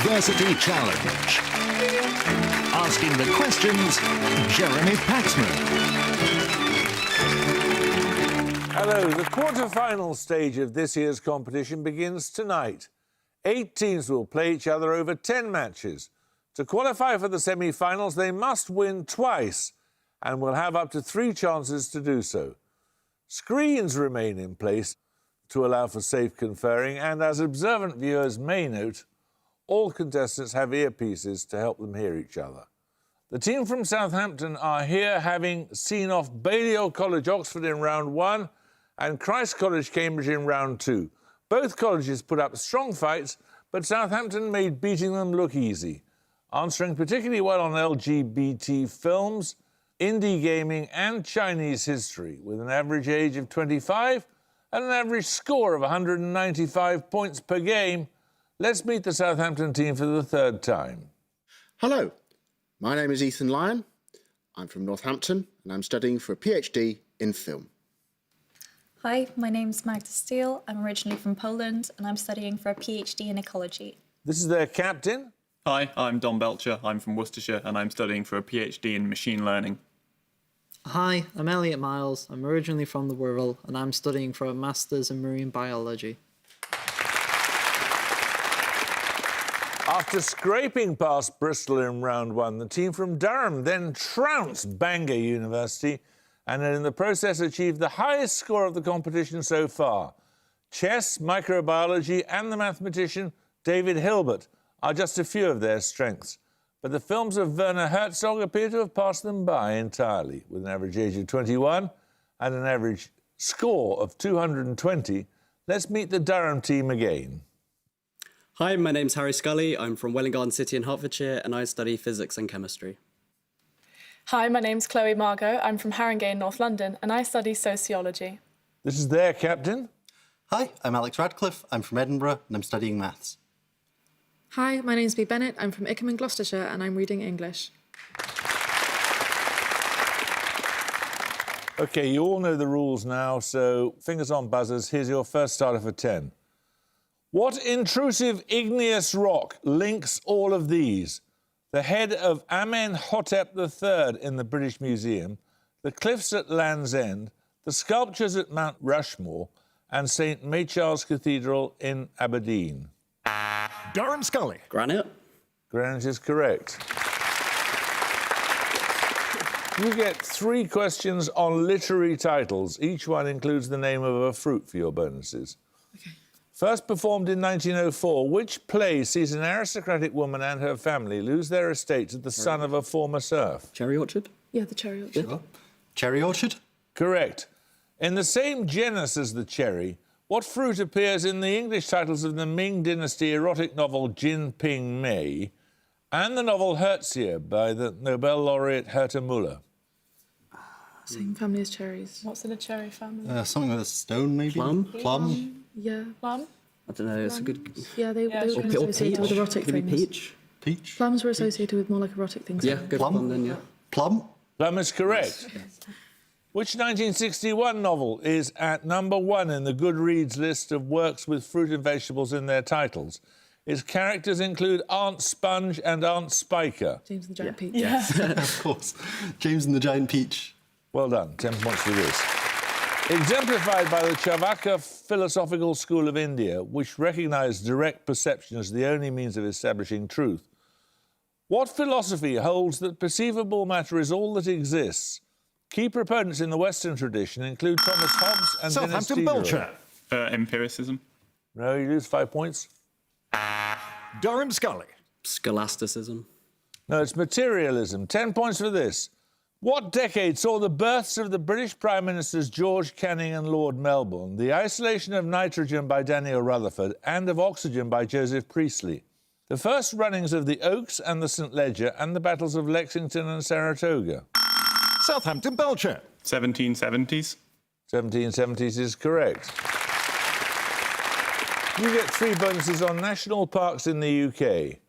University Challenge. Asking the questions, Jeremy Paxman. Hello, the quarter-final stage of this year's competition begins tonight. 8 teams will play each other over 10 matches. To qualify for the semi-finals, they must win twice and will have up to 3 chances to do so. Screens remain in place to allow for safe conferring, and as observant viewers may note, all contestants have earpieces to help them hear each other. The team from Southampton are here having seen off Balliol College, Oxford in round 1 and Christ College, Cambridge in round 2. Both colleges put up strong fights, but Southampton made beating them look easy, answering particularly well on LGBT films, indie gaming and Chinese history, with an average age of 25 and an average score of 195 points per game. Let's meet the Southampton team for the 3rd time. Hello, my name is Ethan Lyon. I'm from Northampton and I'm studying for a PhD in film. Hi, my name's Magda Steele. I'm originally from Poland and I'm studying for a PhD in ecology. This is their captain. Hi, I'm Don Belcher. I'm from Worcestershire and I'm studying for a PhD in machine learning. Hi, I'm Elliot Miles. I'm originally from the Wirral and I'm studying for a Masters in Marine Biology. After scraping past Bristol in round 1, the team from Durham then trounced Bangor University and in the process achieved the highest score of the competition so far. Chess, microbiology and the mathematician David Hilbert are just a few of their strengths. But the films of Werner Herzog appear to have passed them by entirely. With an average age of 21 and an average score of 220, let's meet the Durham team again. Hi, my name's Harry Scully. I'm from Welwyn Garden City in Hertfordshire and I study physics and chemistry. Hi, my name's Chloe Margot. I'm from Haringey in North London and I study sociology. This is their captain. Hi, I'm Alex Radcliffe. I'm from Edinburgh and I'm studying maths. Hi, my name's Bea Bennett. I'm from Ickham in Gloucestershire and I'm reading English. OK, you all know the rules now, so fingers on buzzers. Here's your first starter for 10. What intrusive igneous rock links all of these? The head of Amenhotep III in the British Museum, the cliffs at Land's End, the sculptures at Mount Rushmore and St Maycharles Cathedral in Aberdeen. Durham Scully. Granite? Granite is correct. You get 3 questions on literary titles. Each one includes the name of a fruit for your bonuses. Okay. First performed in 1904, which play sees an aristocratic woman and her family lose their estate to the son of a former serf? Cherry Orchard? Yeah, the cherry orchard. Sure. Cherry Orchard? Correct. In the same genus as the cherry, what fruit appears in the English titles of the Ming Dynasty erotic novel Jin Ping Mei and the novel Herzia by the Nobel laureate Herta Müller? Same family as cherries. What's in a cherry family? Something with a stone, maybe? Plum? Yeah. Plum? I don't know, it's a good... Yeah, they were Or associated with peach? erotic Maybe things. peach? Peach? Plums were associated with more like erotic things. Yeah, good Plum? plum then, yeah. Plum? Plum is correct. Which 1961 novel is at number 1 in the Goodreads list of works with fruit and vegetables in their titles? Its characters include Aunt Sponge and Aunt Spiker. James and the Giant Peach. Yeah. Of course. James and the Giant Peach. Well done, 10 points for this. Exemplified by the Charvaka Philosophical School of India, which recognised direct perception as the only means of establishing truth. What philosophy holds that perceivable matter is all that exists? Key proponents in the Western tradition include Thomas Hobbes and Southampton Dennis Belcher. Empiricism. No, you lose 5 points. Durham Scully. Scholasticism. No, it's materialism. 10 points for this. What decade saw the births of the British Prime Ministers George Canning and Lord Melbourne, the isolation of nitrogen by Daniel Rutherford and of oxygen by Joseph Priestley, the first runnings of the Oaks and the St Leger and the battles of Lexington and Saratoga? Southampton Belcher. 1770s. 1770s is correct. You get 3 bonuses on national parks in the UK.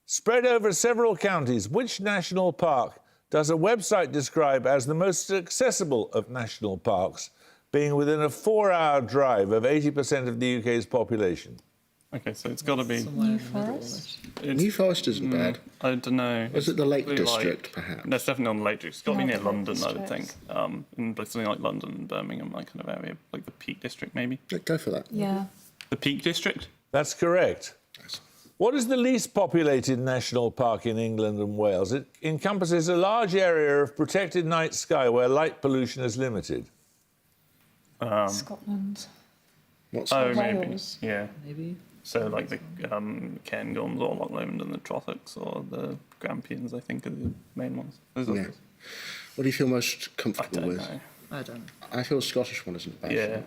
Spread over several counties, which national park does a website describe as the most accessible of national parks, being within a 4-hour drive of 80% of the UK's population? Okay, so it's got to be. New Forest? New Forest isn't bad. I don't know. Was it the Lake Probably District, perhaps? That's definitely on the Lake District. It's got to be Not near the Lake London, I would think. District. In something like London and Birmingham, that kind of area, like the Peak District, maybe. Yeah, go for that. Yeah. The Peak District? That's correct. Nice. What is the least populated national park in England and Wales? It encompasses a large area of protected night sky where light pollution is limited. Scotland. What's Maybe. Wales. Yeah. Maybe. So, like the Cairngorms or Loch Lomond and the Trossachs or the Grampians, I think, are the main ones. There's Yeah. others. What do you feel most I comfortable don't with? know. I don't know. I feel the Scottish one isn't bad. Yeah.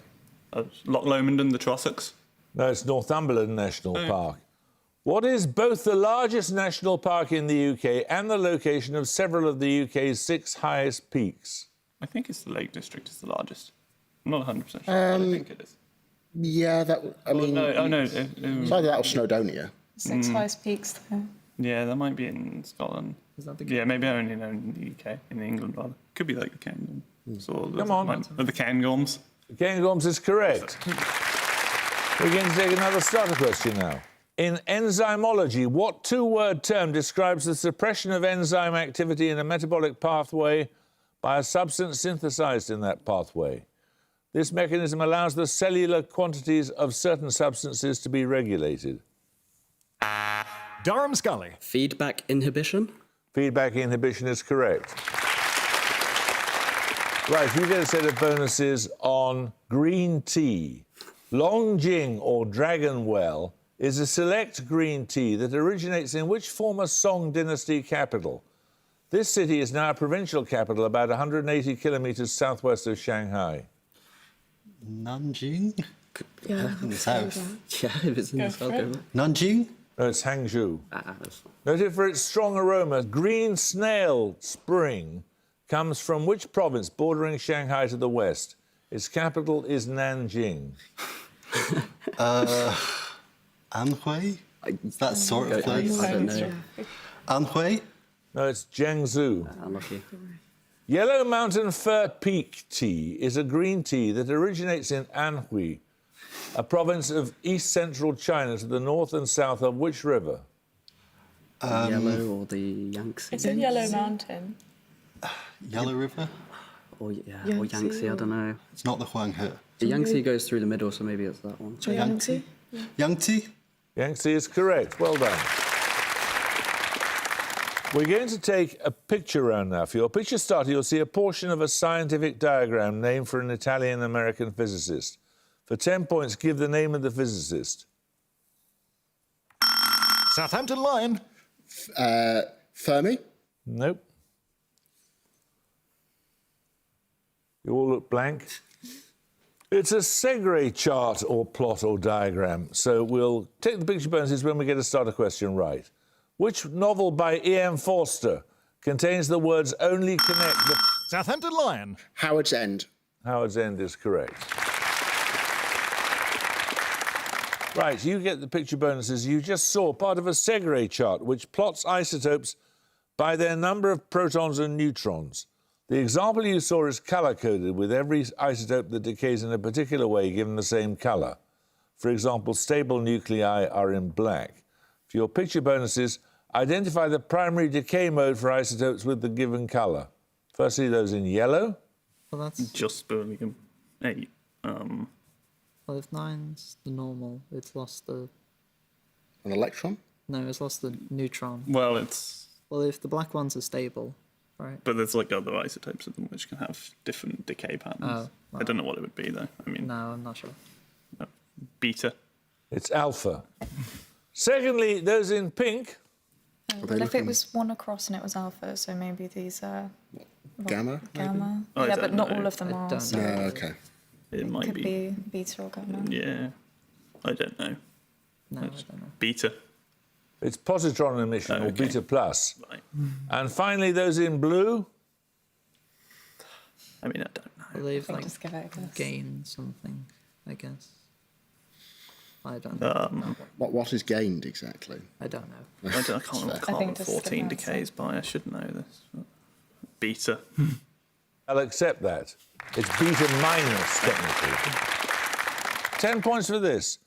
Loch Lomond and the Trossachs. No, it's Northumberland National Park. What is both the largest national park in the UK and the location of several of the UK's 6 highest peaks? I think it's the Lake District is the largest. I'm not 100% sure. I don't think it is. Yeah, I mean, No. it's either that or Snowdonia. 6 highest peaks, though. Yeah, that might be in Scotland. Is that the Yeah, maybe only known in the UK, in England rather. Could be like the Cairngorms. Or Come on. the Cairngorms. Cairngorms is correct. We're going to take another starter question now. In enzymology, what two-word term describes the suppression of enzyme activity in a metabolic pathway by a substance synthesized in that pathway? This mechanism allows the cellular quantities of certain substances to be regulated. Durham Scully. Feedback inhibition? Feedback inhibition is correct. Right, you get a set of bonuses on green tea. Longjing or Dragonwell is a select green tea that originates in which former Song dynasty capital? This city is now a provincial capital about 180 kilometres southwest of Shanghai. Nanjing? Yeah. In the south. Yeah, if it's in the south. go. Nanjing? No, it's Hangzhou. That's fine. Noted for its strong aroma, Green Snail Spring comes from which province bordering Shanghai to the west? Its capital is Nanjing. Anhui? It's that sort of place. I don't know. Anhui? No, it's Jiangsu. Unlucky. Yellow Mountain Fir Peak tea is a green tea that originates in Anhui, a province of east-central China to the north and south of which river? Yellow or the Yangtze? It's in Yellow Mountain. Yellow River? Or Yangtze Yangtze, I don't know. It's not the Huanghe. The Yangtze goes through the middle, so maybe it's that one. Yangtze. Yangtze? Yangtze is correct. Well done. We're going to take a picture round now. For your picture starter, you'll see a portion of a scientific diagram named for an Italian-American physicist. For 10 points, give the name of the physicist. Southampton Lion. Fermi. Nope. You all look blank. It's a Segre chart or plot or diagram, so we'll take the picture bonuses when we get a starter question right. Which novel by E.M. Forster contains the words only connect the... Southampton Lion. Howard's End. Howard's End is correct. Right, you get the picture bonuses. You just saw part of a Segre chart which plots isotopes by their number of protons and neutrons. The example you saw is colour-coded, with every isotope that decays in a particular way given the same colour. For example, stable nuclei are in black. For your picture bonuses, identify the primary decay mode for isotopes with the given colour. Firstly, those in yellow. Well, that's... Just beryllium 8. Well, if 9's the normal, it's lost the... An electron. No, it's lost the neutron. Well, it's... Well, if the black ones are stable, right? But there's like other isotopes of them which can have different decay patterns. Oh, I don't know what it would be, though. I mean, No, I'm not sure. beta. It's alpha. Secondly, those in pink. Well, if it was one across and it was alpha, so maybe these are Gamma. gamma. I Yeah, don't but not know. all of them I are. don't So know. Okay. It it might could be. be beta or gamma. Yeah. I don't know. No, I don't know. Beta. It's positron emission, or Okay. beta plus. Right. And finally, those in blue. I mean, I don't know. Well, they've I think like just give it a guess. gained something, I guess. I don't know. What is gained exactly? I don't know. I can't remember I what think just give 14 an answer. decays by. I should know this. Beta. I'll accept that. It's beta minus, technically. 10 points for this.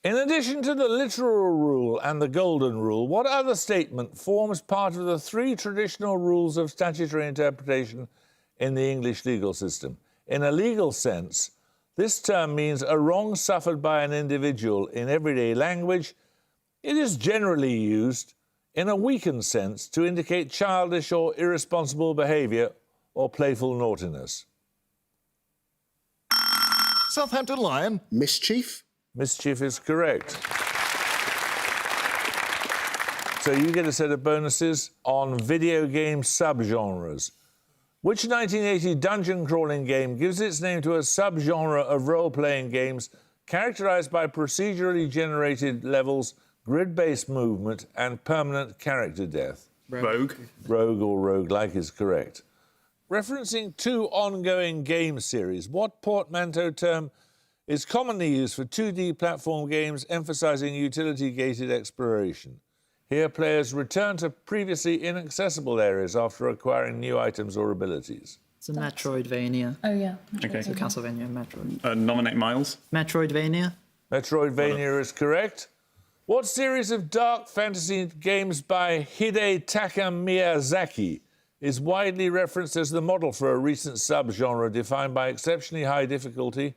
In addition to the literal rule and the golden rule, what other statement forms part of the three traditional rules of statutory interpretation in the English legal system? In a legal sense, this term means a wrong suffered by an individual in everyday language. It is generally used in a weakened sense to indicate childish or irresponsible behaviour or playful naughtiness. Southampton Lion. Mischief. Mischief is correct. So you get a set of bonuses on video game subgenres. Which 1980 dungeon crawling game gives its name to a subgenre of role-playing games characterised by procedurally generated levels, grid-based movement, and permanent character death? Rogue. Rogue or roguelike is correct. Referencing two ongoing game series, what portmanteau term is commonly used for 2D platform games emphasising utility-gated exploration? Here, players return to previously inaccessible areas after acquiring new items or abilities. It's a Metroidvania. Oh, yeah. Okay. So Castlevania and Metroid. Nominate Miles. Metroidvania. Metroidvania is correct. What series of dark fantasy games by Hidetaka Miyazaki is widely referenced as the model for a recent subgenre defined by exceptionally high difficulty,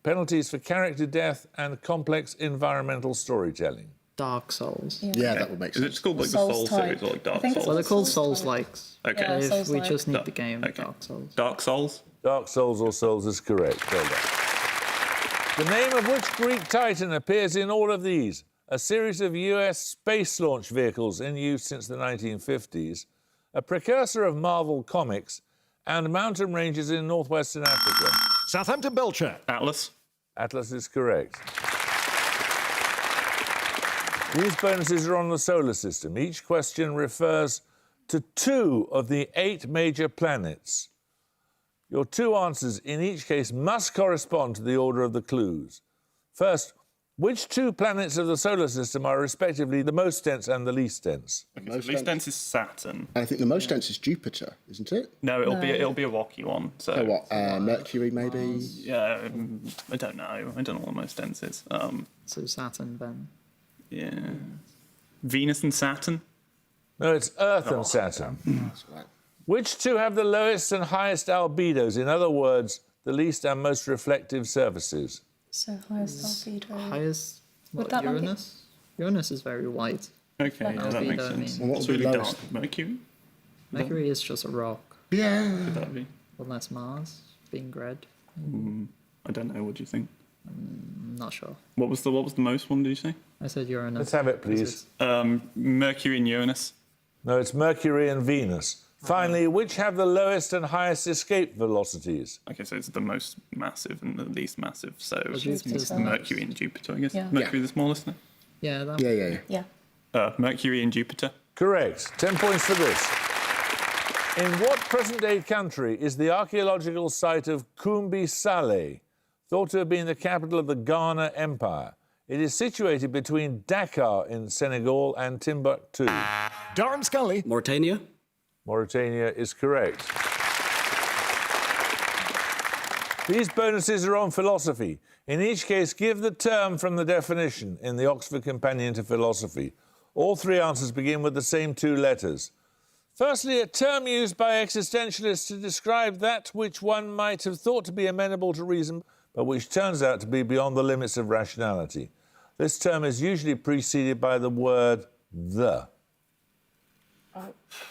penalties for character death, and complex environmental storytelling? Dark Souls. Yeah, that would make Is sense. it called like Souls the Soul type. series or like I Dark think it's Souls? Well, they're called Souls Souls-likes. Okay. Yeah, If we Souls-like. just need the Dark- game okay. Dark Souls. Dark Souls. Dark Souls or Souls is correct. Well done. The name of which Greek titan appears in all of these? A series of US space launch vehicles in use since the 1950s, a precursor of Marvel Comics, and mountain ranges in northwestern Africa. Southampton Belcher. Atlas. Atlas is correct. These bonuses are on the solar system. Each question refers to 2 of the 8 major planets. Your 2 answers in each case must correspond to the order of the clues. First, which 2 planets of the solar system are respectively the most dense and the least dense? Okay, so least dense is Saturn. I think the most dense is Jupiter, isn't it? No, it'll be a rocky one. So Oh, what? Mercury, maybe? yeah, I don't know. I don't know what the most dense is. So Saturn, then. Yeah, Venus and Saturn. No, it's Earth and Saturn. That's right. Which 2 have the lowest and highest albedos? In other words, the least and most reflective surfaces? So highest albedo. Highest, Would what, that not be- Uranus? Uranus is very white. Okay, yeah, that makes albedo, I sense. mean. What It's would be really lowest? dark. Mercury. Mercury is just a rock, Yeah. Could that be? unless Mars, being red. I don't know. What do you think? I'm not sure. What was the most one? Did you say? I said Uranus. Let's have it, please. Mercury and Uranus. No, it's Mercury and Venus. Finally, which have the lowest and highest escape velocities? Okay, so it's the most massive and the least massive. So Jupiter's it's the Mercury and Jupiter, I guess. Yeah. Mercury the smallest. No? Yeah, that Yeah. Yeah. Mercury and Jupiter. Correct. 10 points for this. In what present-day country is the archaeological site of Kumbi Saleh thought to have been the capital of the Ghana Empire? It is situated between Dakar in Senegal and Timbuktu. Durham Scully. Mauritania. Mauritania is correct. These bonuses are on philosophy. In each case, give the term from the definition in the Oxford Companion to Philosophy. All 3 answers begin with the same 2 letters. Firstly, a term used by existentialists to describe that which one might have thought to be amenable to reason, but which turns out to be beyond the limits of rationality. This term is usually preceded by the word the.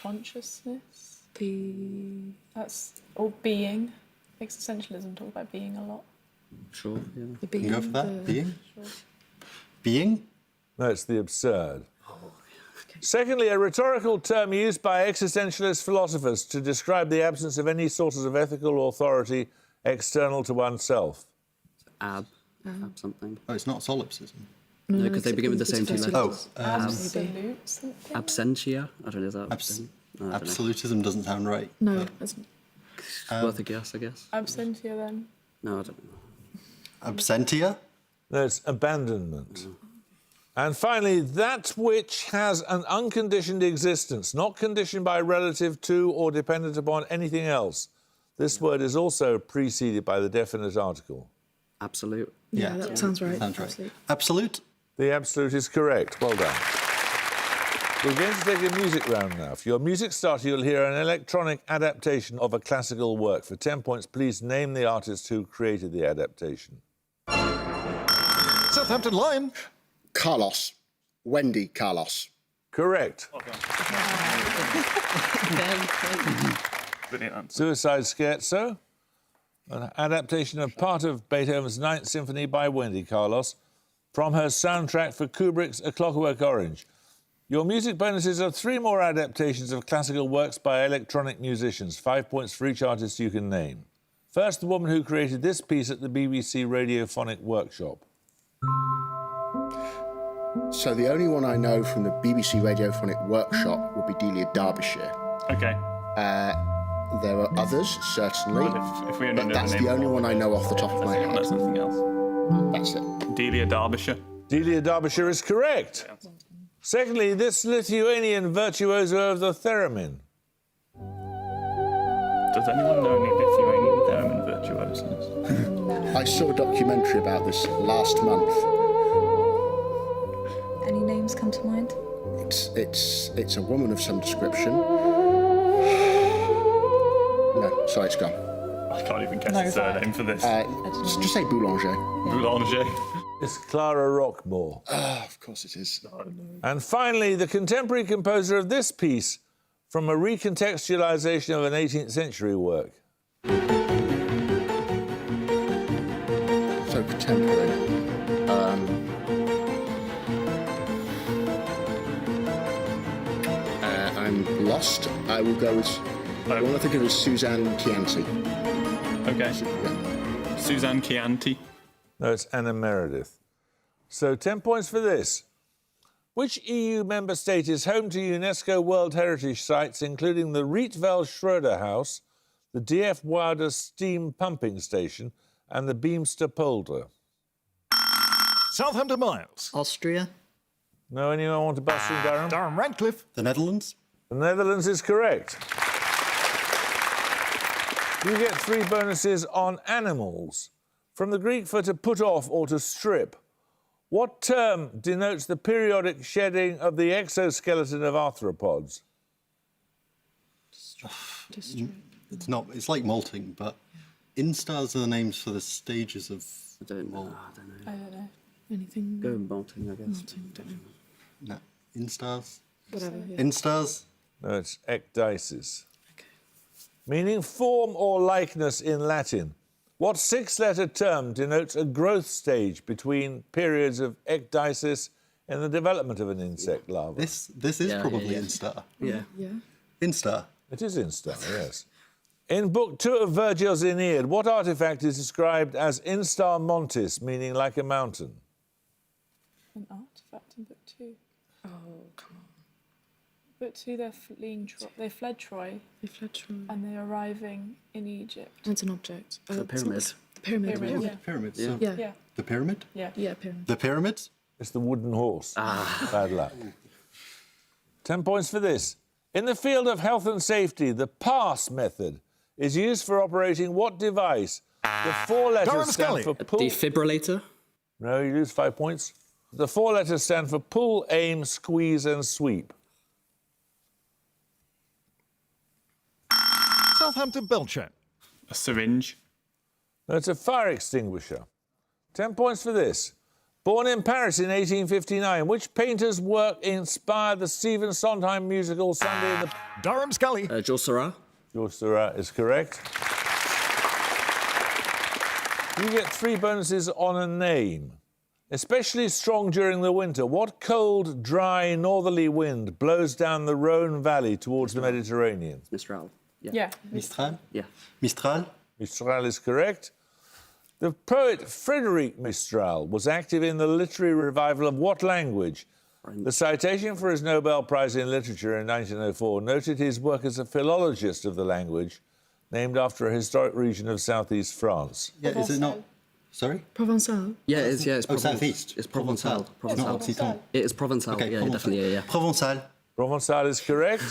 Consciousness. Or being. Existentialism talk about being a lot. Sure. Yeah. Can you go for that? Being? Being? No, it's the absurd. Secondly, a rhetorical term used by existentialist philosophers to describe the absence of any sources of ethical authority external to oneself. Ab something. Oh, it's not solipsism. No, because they begin with the same 2 letters. Oh, Absolute something. Absentia. I don't know. Is that Abs- no, I don't know. absolutism doesn't sound right. No, it's Worth a guess, I guess. Absentia then. No, I don't know. Absentia? No, it's abandonment. And finally, that which has an unconditioned existence, not conditioned by relative to or dependent upon anything else. This word is also preceded by the definite article. Absolute. Yeah, that sounds right. Sounds right. Absolute. Absolute. The absolute is correct. Well done. We're going to take a music round now. For your music starter, you'll hear an electronic adaptation of a classical work. For 10 points, please name the artist who created the adaptation. Southampton Lion. Carlos. Wendy Carlos. Correct. Brilliant answer. Suicide Scherzo, an adaptation of part of Beethoven's Ninth Symphony by Wendy Carlos from her soundtrack for Kubrick's A Clockwork Orange. Your music bonuses are 3 more adaptations of classical works by electronic musicians, 5 points for each artist you can name. First, the woman who created this piece at the BBC Radiophonic Workshop. So the only one I know from the BBC Radiophonic Workshop would be Delia Derbyshire. Okay. There are others, certainly, If we only but know that's the the name only of one I know off the top of my head. That's nothing else. That's it. Delia Derbyshire. Delia Derbyshire is correct. Secondly, this Lithuanian virtuoso of the theremin. Does anyone know any Lithuanian theremin virtuosos? I saw a documentary about this last month. Any names come to mind? It's a woman of some description. No, sorry, it's gone. I can't even guess the surname for this. Just say Boulanger. Boulanger. It's Clara Rockmore. Ah, of course it is. And finally, the contemporary composer of this piece from a recontextualisation of an 18th century work. So contemporary. I'm lost. I will go with. I want to think of it as Suzanne Chianti. Okay. Yeah. Suzanne Chianti. No, it's Anna Meredith. So 10 points for this. Which EU member state is home to UNESCO World Heritage Sites, including the Rietveld Schroeder House, the DF Wilder Steam Pumping Station, and the Beemster Polder? Southampton Miles. Austria. No, anyone want to bust in Durham? Durham Radcliffe. The Netherlands. The Netherlands is correct. You get 3 bonuses on animals. From the Greek for to put off or to strip, what term denotes the periodic shedding of the exoskeleton of arthropods? It's not. It's like molting, but instars are the names for the stages of. I don't know. I don't know. Anything? Go molting, I guess. Molting, don't know. No, instars. Whatever. Yeah. Instars. No, it's ecdysis. Okay. Meaning form or likeness in Latin. What 6-letter term denotes a growth stage between periods of ecdysis and the development of an insect larva? This is probably instar. Yeah. Yeah. Instar. It is instar, yes. In Book 2 of Virgil's Aeneid, what artefact is described as instar montis, meaning like a mountain? An artifact in book 2. Oh, come on. Book 2, they're fleeing. They fled Troy, They fled from. and they're arriving in Egypt. It's an object. The pyramid. The pyramid. Pyramid, Yeah. Pyramids. Yeah. Yeah. Yeah. The pyramid. Yeah. Yeah. Pyramid. The pyramids. It's the wooden horse. Bad luck. 10 points for this. In the field of health and safety, the PASS method is used for operating what device? The 4 letters Durham stand Scully. for A pull... defibrillator. No, you lose 5 points. The 4 letters stand for pull, aim, squeeze and sweep. Southampton Belcher. A syringe. No, it's a fire extinguisher. 10 points for this. Born in Paris in 1859, which painter's work inspired the Stephen Sondheim musical Sunday in the... Durham Scully. Jules Seurat. George Seurat is correct. You get 3 bonuses on a name. Especially strong during the winter, what cold, dry, northerly wind blows down the Rhone Valley towards the Mediterranean? Mistral. Yeah. Mistral. Yeah. Mistral. Mistral is correct. The poet Frédéric Mistral was active in the literary revival of what language? The citation for his Nobel Prize in Literature in 1904 noted his work as a philologist of the language, named after a historic region of southeast France. Yeah, is it not? Sorry? Provençal. Yeah, it is. Yeah, it's southeast. It's Provençal. It's not Occitan. It is Provençal. Okay, yeah, Provençal. definitely. Yeah. Provençal. Provençal is correct.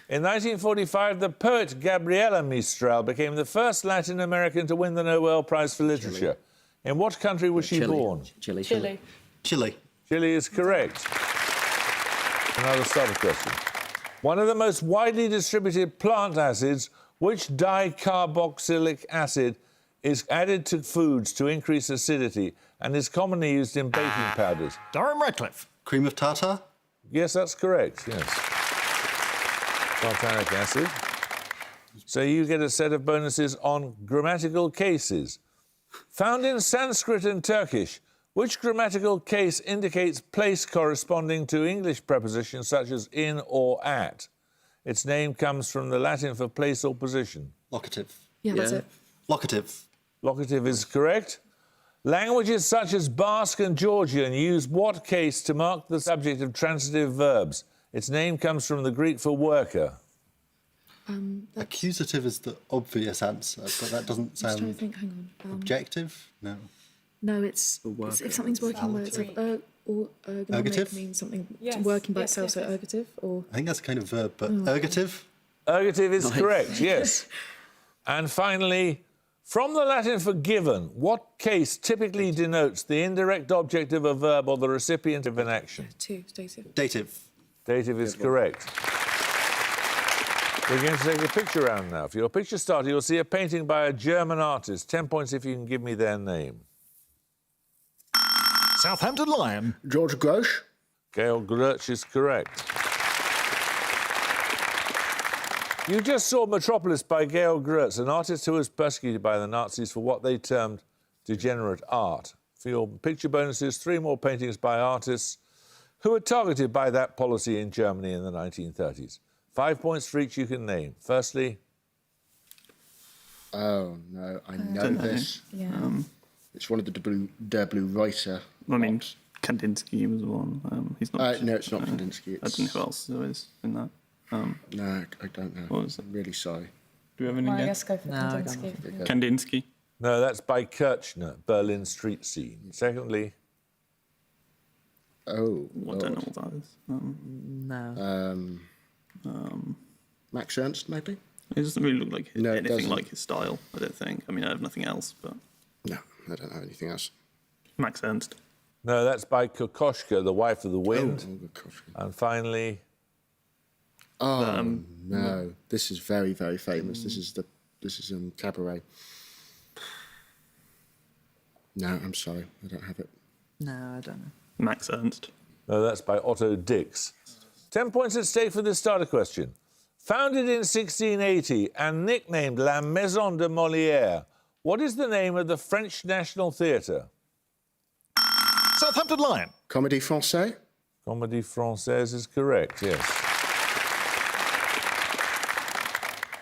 In 1945, the poet Gabriela Mistral became the first Latin American to win the Nobel Prize for Literature. In what country was she born? Chile. Chile. Chile. Chile is correct. Another starter question. One of the most widely distributed plant acids, which dicarboxylic acid is added to foods to increase acidity and is commonly used in baking powders? Durham Radcliffe. Cream of tartar. Yes, that's correct, yes. Tartaric acid. So you get a set of bonuses on grammatical cases. Found in Sanskrit and Turkish, which grammatical case indicates place corresponding to English prepositions such as in or at? Its name comes from the Latin for place or position. Locative. Yeah, that's it. Locative. Locative is correct. Languages such as Basque and Georgian use what case to mark the subject of transitive verbs? Its name comes from the Greek for worker. Accusative is the obvious answer, but that doesn't I'm just trying to sound think. Hang on. objective. No. No, it's if something's working where it's like or ergonomic Ergative? means something Yes, working by yes, itself, yes, so yes. ergative or I think that's a kind of verb, but ergative. Ergative is correct, yes. And finally, from the Latin for given, what case typically denotes the indirect object of a verb or the recipient of an action? dative. Dative. Dative is correct. We're going to take a picture round now. For your picture starter, you'll see a painting by a German artist. 10 points if you can give me their name. Southampton Lion. George Grosch. Gail Grurch is correct. You just saw Metropolis by Gail Grurch, an artist who was persecuted by the Nazis for what they termed degenerate art. For your picture bonuses, 3 more paintings by artists who were targeted by that policy in Germany in the 1930s. 5 points for each you can name. Firstly, Oh, no, I know this. Yeah. It's one of the Der Blue Writer. I mean, Kandinsky was one. He's not. No, it's not Kandinsky. I don't know who else there is in that. No, I don't know. What is it? I'm really sorry. Do we have any Well, I guess? guess go for No, I don't Kandinsky. Kandinsky. no, that's by Kirchner, Berlin Street Scene. Secondly, Oh, I Lord. don't know what that is. No. Max Ernst, maybe? It doesn't really look like No, it anything doesn't. like his style, I don't think. I mean, I have nothing else, but No, I don't know anything else. Max Ernst. no, that's by Kokoschka, the wife of the wind. Oh, gosh. And finally, Oh, no. This is very, very famous. This is Cabaret. No, I'm sorry. I don't have it. No, I don't know. Max Ernst. no, that's by Otto Dix. 10 points at stake for this starter question. Founded in 1680 and nicknamed La Maison de Molière, what is the name of the French National Theatre? Southampton Lion. Comédie Française? Comédie Française is correct, yes.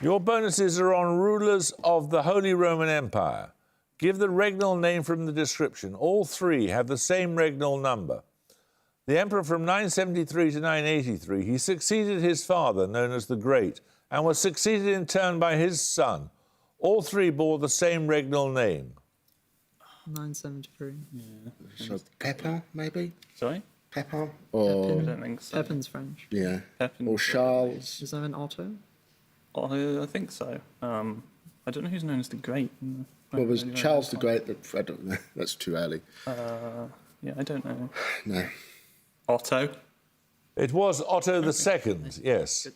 Your bonuses are on rulers of the Holy Roman Empire. Give the regnal name from the description. All 3 have the same regnal number. The emperor from 973 to 983, he succeeded his father, known as the Great, and was succeeded in turn by his son. All 3 bore the same regnal name. 973. So Pepin, maybe? Sorry? Pepin? Or, I don't think so. Pepin's French. yeah. Pepin. Or Charles? Is there an Otto? I think so. I don't know who's known as the Great. Well, was Charles the Great? I don't know. That's too early. Yeah, I don't know. No. Otto. It was Otto II, yes.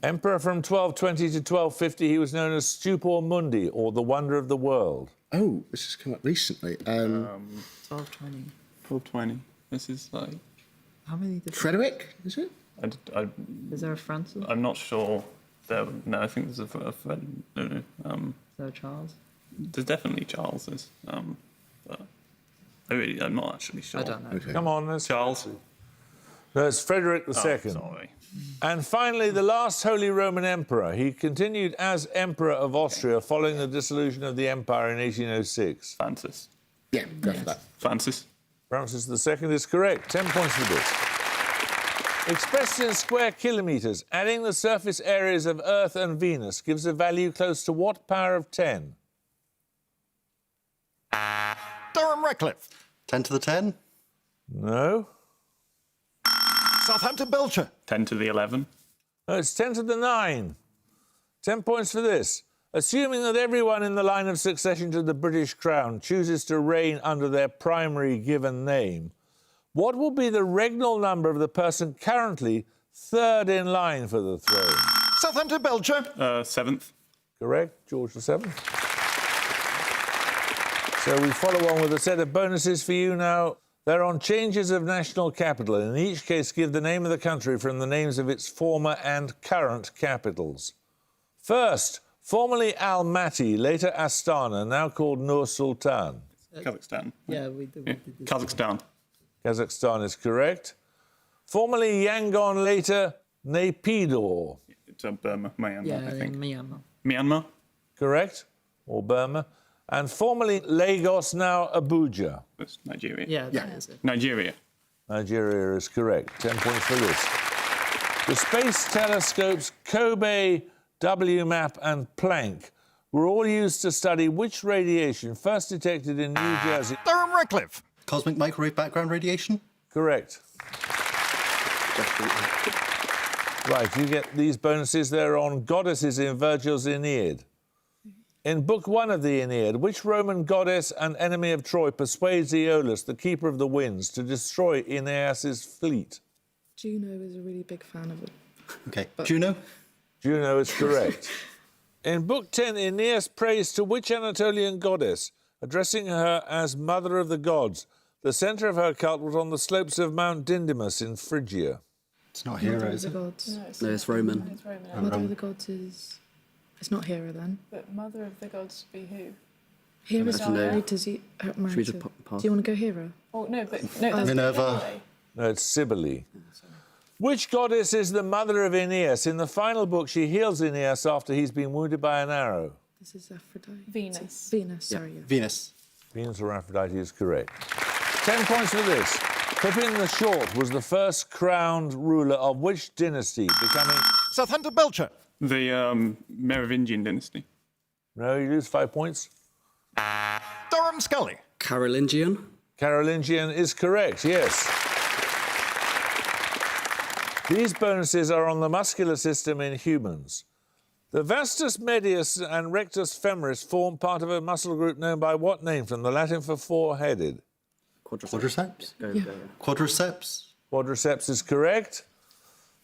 Emperor from 1220 to 1250, he was known as Stupor Mundi, or the Wonder of the World. Oh, this has come up recently. 1220. 1220. This is like. How many different... Frederick, is it? Is there a Francis? I'm not sure. No, I think there's a Fred. No. Is there a Charles? There's definitely Charles's. But I'm not actually sure. I don't know. Okay. Come on, let's... Charles. No, it's Frederick II. Sorry. And finally, the last Holy Roman Emperor. He continued as Emperor of Austria following the dissolution of the Empire in 1806. Francis. Yeah, go for that. Francis. Francis II is correct. 10 points for this. Expressed in square kilometres, adding the surface areas of Earth and Venus gives a value close to what power of 10? Durham Radcliffe. 10 to the 10. No. Southampton Belcher. 10 to the 11. No, it's 10 to the 9. 10 points for this. Assuming that everyone in the line of succession to the British crown chooses to reign under their primary given name, what will be the regnal number of the person currently third in line for the throne? Southampton, Belcher. 7th. Correct, George VII. So we follow on with a set of bonuses for you now. They're on changes of national capital, and in each case give the name of the country from the names of its former and current capitals. First, formerly Almaty, later Astana, now called Nur Sultan. Kazakhstan. Yeah, we did this. Kazakhstan. Kazakhstan is correct. Formerly Yangon, later Naypyidaw. It's Burma, Myanmar, Yeah, I think. Myanmar. Myanmar. Correct? Or Burma. And formerly Lagos, now Abuja. That's Nigeria. Yeah, that is it. Nigeria. Nigeria is correct. 10 points for this. The space telescopes Kobe, WMAP and Planck were all used to study which radiation first detected in New Jersey. Durham, Redcliffe. Cosmic microwave background radiation? Correct. Right, you get these bonuses. They're on goddesses in Virgil's Aeneid. In Book 1 of the Aeneid, which Roman goddess and enemy of Troy persuades Aeolus, the keeper of the winds, to destroy Aeneas's fleet? Juno is a really big fan of it. Okay. Juno? Juno is correct. In Book 10, Aeneas prays to which Anatolian goddess, addressing her as Mother of the Gods? The centre of her cult was on the slopes of Mount Dindymus in Phrygia. It's not Hera, Mother of is the it? Gods. No, it's Roman. It's Roman. Mother of the Gods is... It's not Hera then. But Mother of the Gods would be who? Hera's Should we married to Ze- married Should we to- just pass? Do you want to go Hera? Oh, no, but... No, that's Minerva. No, it's Cybele. Which goddess is the mother of Aeneas? In the final book, she heals Aeneas after he's been wounded by an arrow. This is Aphrodite. Venus. Venus, sorry, yeah. Venus. Venus or Aphrodite is correct. 10 points for this. Pippin the Short was the first crowned ruler of which dynasty, becoming... Southampton, Belcher. The Merovingian dynasty. No, you lose 5 points. Durham, Scully. Carolingian. Carolingian is correct, yes. These bonuses are on the muscular system in humans. The vastus medius and rectus femoris form part of a muscle group known by what name, from the Latin for four-headed? Quadriceps? Go. Quadriceps? Quadriceps is correct.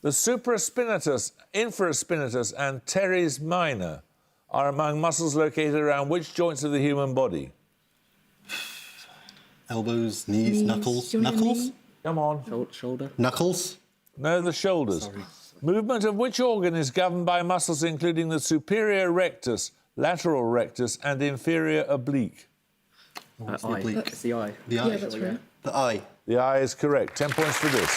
The supraspinatus, infraspinatus and teres minor are among muscles located around which joints of the human body? Elbows, knees, knuckles. Do you want to Knuckles? knee? Come on. Shoulder. Knuckles? No, the shoulders. Movement of which organ is governed by muscles including the superior rectus, lateral rectus and inferior oblique? What's the Eye. oblique? It's the eye. The eye. Yeah, that's right. The eye. The eye is correct. 10 points for this.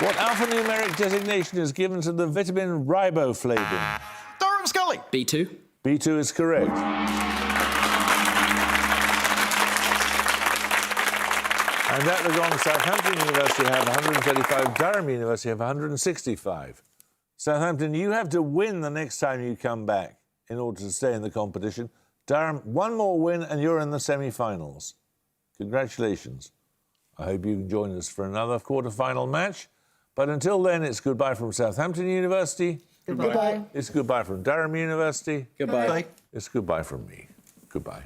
What alphanumeric designation is given to the vitamin riboflavin? Durham, Scully. B2. B2 is correct. And at the gong, Southampton University have 135, Durham University have 165. Southampton, you have to win the next time you come back in order to stay in the competition. Durham, one more win and you're in the semi-finals. Congratulations. I hope you can join us for another quarter-final match. But until then, it's goodbye from Southampton University. Goodbye. It's goodbye from Durham University. Goodbye. Bye. It's goodbye from me. Goodbye.